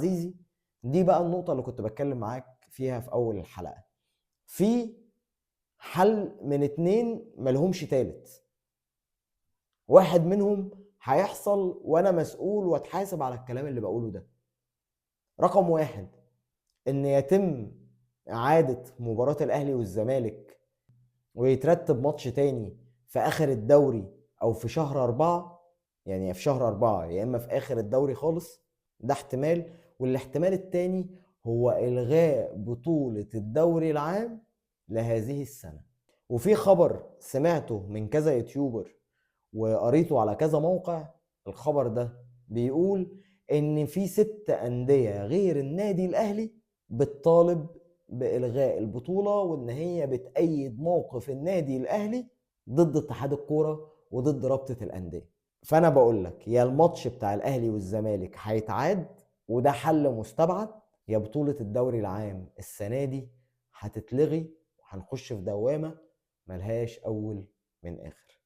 عزيزي، دي بقى النقطة اللي كنت بتكلم معاك فيها في أول الحلقة. في حل من اتنين ملهمش تالت. واحد منهم هيحصل وأنا مسؤول واتحاسب على الكلام اللي بقوله ده. رقم واحد، إن يتم إعادة مباراة الأهلي والزمالك ويترتب ماتش تاني في آخر الدوري أو في شهر 4. يعني يا في شهر 4 يا إما في آخر الدوري خالص. ده احتمال. والاحتمال التاني هو إلغاء بطولة الدوري العام لهذه السنة. وفي خبر سمعته من كذا يوتيوبر وقريته على كذا موقع. الخبر ده بيقول إن في 6 أندية غير النادي الأهلي بتطالب بإلغاء البطولة، وإن هي بتأيد موقف النادي الأهلي ضد اتحاد الكورة وضد رابطة الأندية. فأنا بقول لك يا الماتش بتاع الأهلي والزمالك هيتعاد، وده حل مستبعد، يا بطولة الدوري العام السنة دي هتتلغي وهنخش في دوامة ملهاش أول من آخر.